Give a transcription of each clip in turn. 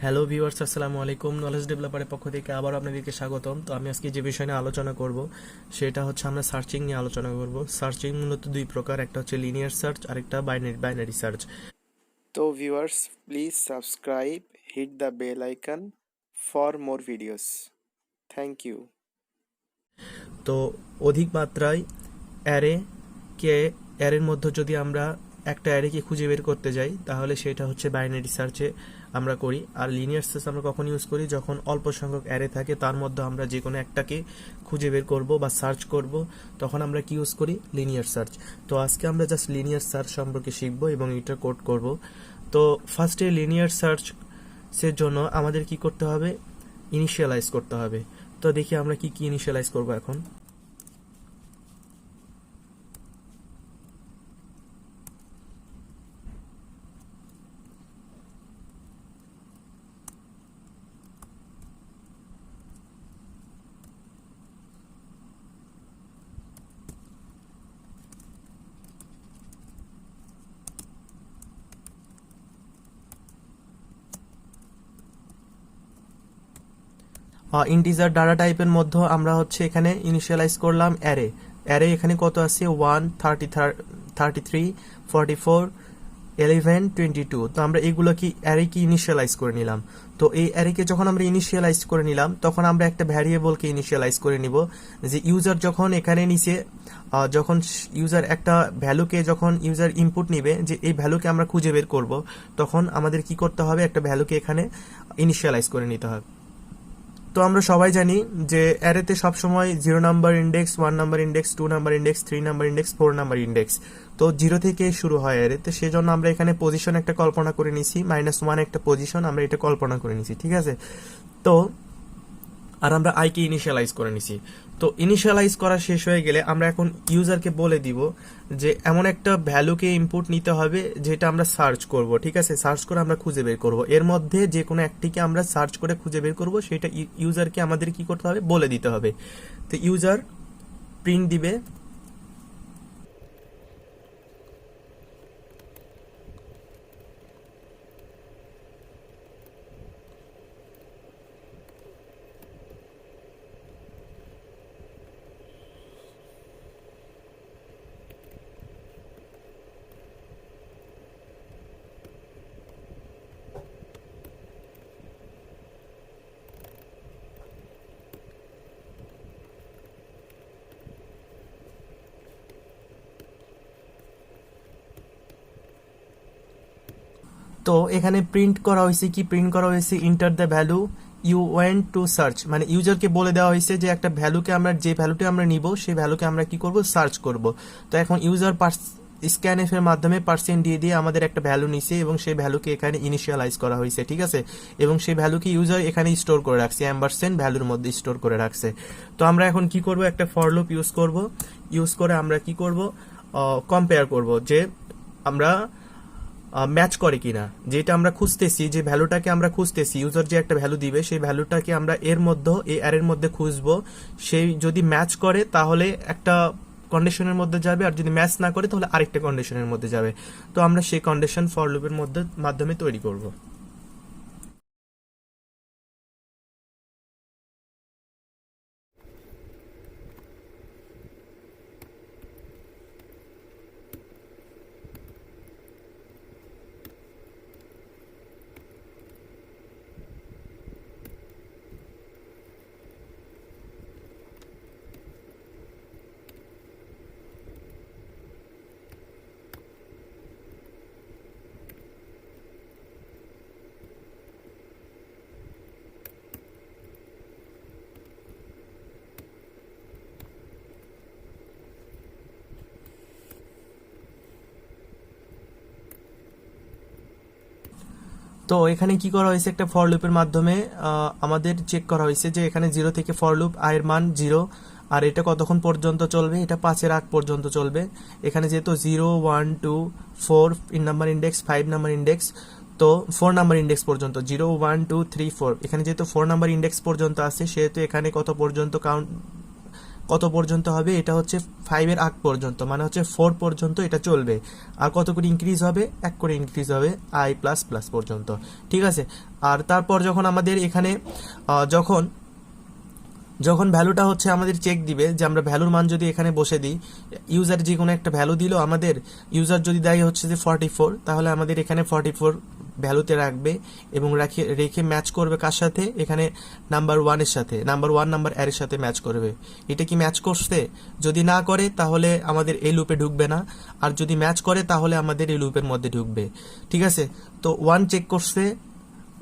Hello viewers, আসসালামু আলাইকুম। Knowledge ডেভেলপারের পক্ষ থেকে আবার আপনাদেরকে স্বাগতম। তো আমি আজকে যে বিষয় নিয়ে আলোচনা করব সেটা হচ্ছে আমরা সার্চিং নিয়ে আলোচনা করব। সার্চিং মূলত দুই প্রকার, একটা হচ্ছে লিনিয়ার সার্চ আর একটা binary search. So viewers, please subscribe, hit the bell icon for more videos. Thank you. তো অধিক মাত্রায় অ্যারে কে অ্যারের মধ্যে যদি আমরা একটা অ্যারেকে খুঁজে বের করতে যাই তাহলে সেটা হচ্ছে বাইনারি সার্চে আমরা করি। আর লিনিয়ার সার্চ আমরা কখন ইউজ করি? যখন অল্প সংখ্যক অ্যারে থাকে তার মধ্যে আমরা যে কোনো একটাকে খুঁজে বের করব বা সার্চ করব, তখন আমরা কি ইউজ করি? Linear search. তো আজকে আমরা জাস্ট লিনিয়ার সার্চ সম্পর্কে শিখব এবং এটা কোড করব। তো ফার্স্টে লিনিয়ার সার্চের জন্য আমাদের কি করতে হবে? ইনিশিয়ালাইজ করতে হবে। তো দেখি আমরা কি কি ইনিশিয়ালাইজ করব এখন। ইন্টিজার ডাটা টাইপের মধ্যে আমরা হচ্ছে এখানে ইনিশিয়ালাইজ করলাম অ্যারে। অ্যারে এখানে কত আছে? 1, 33, 44, 11, 22। তো আমরা এগুলো কি অ্যারে কি ইনিশিয়ালাইজ করে নিলাম। তো এই অ্যারেকে যখন আমরা ইনিশিয়ালাইজ করে নিলাম তখন আমরা একটা ভ্যারিয়েবলকে ইনিশিয়ালাইজ করে নিব, যে ইউজার যখন এখানে নিচে যখন ইউজার একটা ভ্যালুকে যখন ইউজার ইনপুট নিবে, যে এই ভ্যালুকে আমরা খুঁজে বের করব, তখন আমাদের কি করতে হবে? একটা ভ্যালুকে এখানে ইনিশিয়ালাইজ করে নিতে হবে। তো আমরা সবাই জানি যে অ্যারেতে সবসময় 0 number index, 1 number index, 2 number index, 3 number index, 4 number index. তো 0 থেকে শুরু হয় অ্যারেতে, সেজন্য আমরা এখানে পজিশন একটা কল্পনা করে নিছি, -1 একটা পজিশন আমরা এটা কল্পনা করে নিছি, ঠিক আছে। তো আর আমরা আইকে ইনিশিয়ালাইজ করে নিছি। তো ইনিশিয়ালাইজ করা শেষ হয়ে গেলে আমরা এখন ইউজারকে বলে দিব যে এমন একটা ভ্যালুকে ইনপুট নিতে হবে যেটা আমরা সার্চ করব, ঠিক আছে। সার্চ করে আমরা খুঁজে বের করব, এর মধ্যে যে কোনো একটিকে আমরা সার্চ করে খুঁজে বের করব, সেটা ইউজারকে আমাদের কি করতে হবে? বলে দিতে হবে। তো ইউজার প্রিন্ট দিবে তো এখানে প্রিন্ট করা হয়েছে কি? প্রিন্ট করা হয়েছে enter the value you want to search. মানে ইউজারকে বলে দেওয়া হয়েছে যে একটা ভ্যালুকে আমরা, যে ভ্যালুটি আমরা নিব সেই ভ্যালুকে আমরা কি করব? সার্চ করব। তো এখন ইউজার স্ক্যানএফ এর মাধ্যমে পার্সেন্ট দিয়ে দিয়ে আমাদের একটা ভ্যালু নিছে এবং সেই ভ্যালুকে এখানে ইনিশিয়ালাইজ করা হয়েছে, ঠিক আছে। এবং সেই ভ্যালুকে ইউজার এখানে স্টোর করে রাখছে, অ্যাম্বারসেন্ট ভ্যালুর মধ্যে স্টোর করে রাখছে। তো আমরা এখন কি করব? একটা ফর লুপ ইউজ করে আমরা কি করব? কম্পেয়ার করব যে আমরা ম্যাচ করে কিনা, যেটা আমরা খুঁজতেছি, যে ভ্যালুটাকে আমরা খুঁজতেছি, ইউজার যে একটা ভ্যালু দিবে সেই ভ্যালুটাকে আমরা এর মধ্যে, এই অ্যারের মধ্যে খুঁজবো। সেই যদি ম্যাচ করে তাহলে একটা কন্ডিশনের মধ্যে যাবে, আর যদি ম্যাচ না করে তাহলে আরেকটা কন্ডিশনের মধ্যে যাবে। তো আমরা সেই কন্ডিশন ফর লুপের মাধ্যমে তৈরি করব। তো এখানে কি করা হয়েছে? একটা ফর লুপের মাধ্যমে আমাদের চেক করা হয়েছে যে এখানে 0 থেকে ফর লুপ, আয়ের মান 0, আর এটা কতক্ষণ পর্যন্ত চলবে? এটা 5-এর আগ পর্যন্ত চলবে। এখানে যেহেতু 0, 1, 2, 4 নাম্বার ইন্ডেক্স, 5 নাম্বার ইন্ডেক্স, তো 4 নাম্বার ইন্ডেক্স পর্যন্ত 0, 1, 2, 3, 4, এখানে যেহেতু 4 নাম্বার ইন্ডেক্স পর্যন্ত আছে সেহেতু এখানে কত পর্যন্ত কাউন্ট কত পর্যন্ত হবে, এটা হচ্ছে 5 এর আগ পর্যন্ত, মানে হচ্ছে 4 পর্যন্ত এটা চলবে। আর কত করে ইনক্রিজ হবে, 1 করে ইনক্রিজ হবে i প্লাস প্লাস পর্যন্ত, ঠিক আছে। আর তারপর যখন আমাদের এখানে যখন যখন ভ্যালুটা হচ্ছে আমাদের চেক দিবে, যে আমরা ভ্যালুর মান যদি এখানে বসে দিই, ইউজার যে কোনো একটা ভ্যালু দিল আমাদের, ইউজার যদি দেয় হচ্ছে যে 44, তাহলে আমাদের এখানে 44 ভ্যালুতে রাখবে এবং রেখে ম্যাচ করবে কার সাথে, এখানে নাম্বার 1 এর সাথে, নাম্বার 1 নাম্বার এর সাথে ম্যাচ করবে। এটা কি ম্যাচ করছে? যদি না করে তাহলে আমাদের এই লুপে ঢুকবে না, আর যদি ম্যাচ করে তাহলে আমাদের এই লুপের মধ্যে ঢুকবে, ঠিক আছে। তো 1 চেক করছে,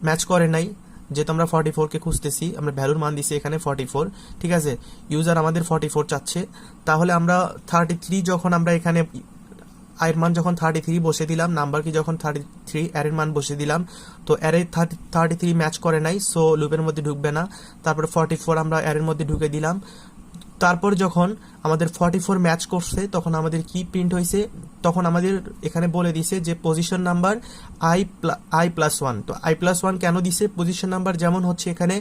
ম্যাচ করে নাই, যেহেতু আমরা 44 কে খুঁজতেছি, আমরা ভ্যালুর মান দিছি এখানে 44, ঠিক আছে। ইউজার আমাদের 44 চাচ্ছে, তাহলে আমরা 33 যখন আমরা এখানে এর মান যখন 33 বসে দিলাম, নাম্বার কি যখন 33 এর মান বসে দিলাম, তো এর 33 ম্যাচ করে নাই, সো লুপের মধ্যে ঢুকবে না। তারপরে 44 আমরা এর মধ্যে ঢুকে দিলাম। তারপর যখন আমাদের 44 ম্যাচ করছে, তখন আমাদের কি প্রিন্ট হয়েছে, তখন আমাদের এখানে বলে দিছে যে পজিশন নাম্বার i+1। তো i+1 কেন দিছে? পজিশন নাম্বার যেমন হচ্ছে এখানে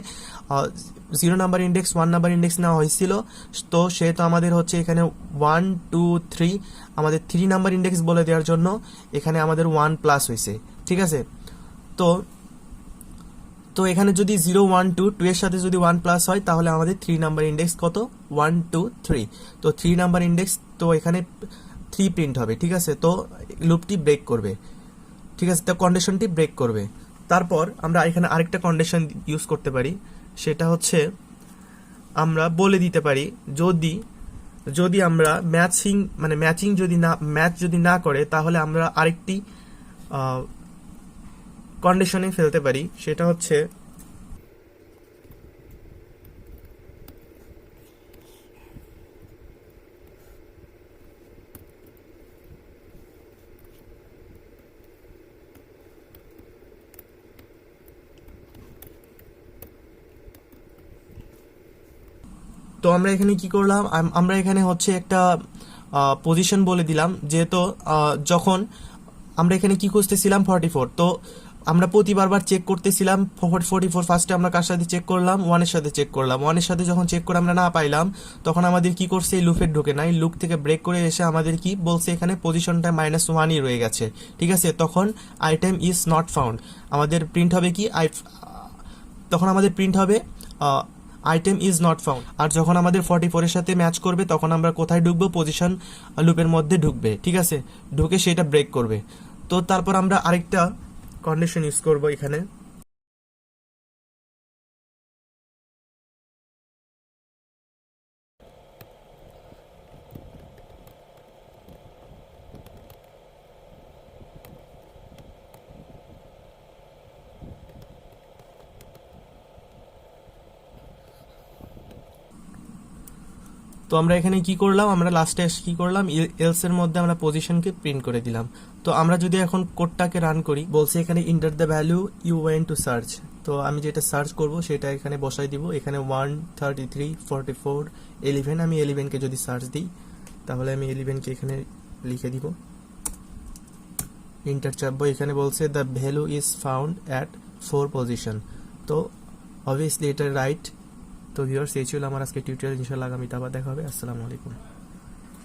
0 নাম্বার ইন্ডেক্স 1 নাম্বার ইন্ডেক্স নেওয়া হয়েছিল, তো সেহেতু আমাদের হচ্ছে এখানে 1 2 3 আমাদের 3 নাম্বার ইন্ডেক্স বলে দেওয়ার জন্য এখানে আমাদের 1 প্লাস হয়েছে, ঠিক আছে। তো তো এখানে যদি 0 1 2 2 এর সাথে যদি 1 প্লাস হয়, তাহলে আমাদের 3 নাম্বার ইন্ডেক্স কত, 1 2 3। তো 3 নাম্বার ইন্ডেক্স, তো এখানে 3 প্রিন্ট হবে, ঠিক আছে। তো লুপটি ব্রেক করবে, ঠিক আছে, তো কন্ডিশনটি ব্রেক করবে। তারপর আমরা এখানে আরেকটা কন্ডিশন ইউজ করতে পারি, সেটা হচ্ছে আমরা বলে দিতে পারি, যদি যদি আমরা ম্যাচিং যদি না করে, তাহলে আমরা আরেকটি কন্ডিশনে ফেলতে পারি, সেটা হচ্ছে তো আমরা এখানে কি করলাম, আমরা এখানে হচ্ছে একটা পজিশন বলে দিলাম, যেহেতু যখন আমরা এখানে কি খুঁজতেছিলাম 44, তো আমরা প্রতিবার চেক করতেছিলাম 44। ফার্স্টে আমরা কার সাথে চেক করলাম, 1 এর সাথে চেক করলাম। 1 এর সাথে যখন চেক করে আমরা না পাইলাম, তখন আমাদের কি করছে, এই লুপে ঢুকে নাই, লুপ থেকে ব্রেক করে এসে আমাদের কি বলছে, এখানে পজিশনটা -1ই রয়ে গেছে, ঠিক আছে। তখন আইটেম ইজ নট ফাউন্ড, আমাদের প্রিন্ট হবে কি, তখন আমাদের প্রিন্ট হবে আইটেম ইজ নট ফাউন্ড। আর যখন আমাদের 44 এর সাথে ম্যাচ করবে, তখন আমরা কোথায় ঢুকবো, পজিশন লুপের মধ্যে ঢুকবে, ঠিক আছে, ঢুকে সেটা ব্রেক করবে। তো তারপর আমরা আরেকটা কন্ডিশন ইউজ করব এখানে, তো আমরা এখানে কি করলাম, আমরা লাস্টে কি করলাম, এলস এর মধ্যে আমরা পজিশনকে প্রিন্ট করে দিলাম। তো আমরা যদি এখন কোডটাকে রান করি, বলছে এখানে enter the value you want to search. তো আমি যেটা সার্চ করব সেটা এখানে বসাই দিব, এখানে 1 33 44 11, আমি 11 কে যদি সার্চ দিই, তাহলে আমি 11 কে এখানে লিখে দিব, ইন্টার চাপবো, এখানে বলছে the value is found at 4 position. তো অবভিয়াসলি এটা রাইট। তো ভিউয়ার্স, এই ছিল আমার আজকে টিউটোরিয়াল, ইনশাআল্লাহ আগামীতে আবার দেখা হবে। আসসালামু আলাইকুম।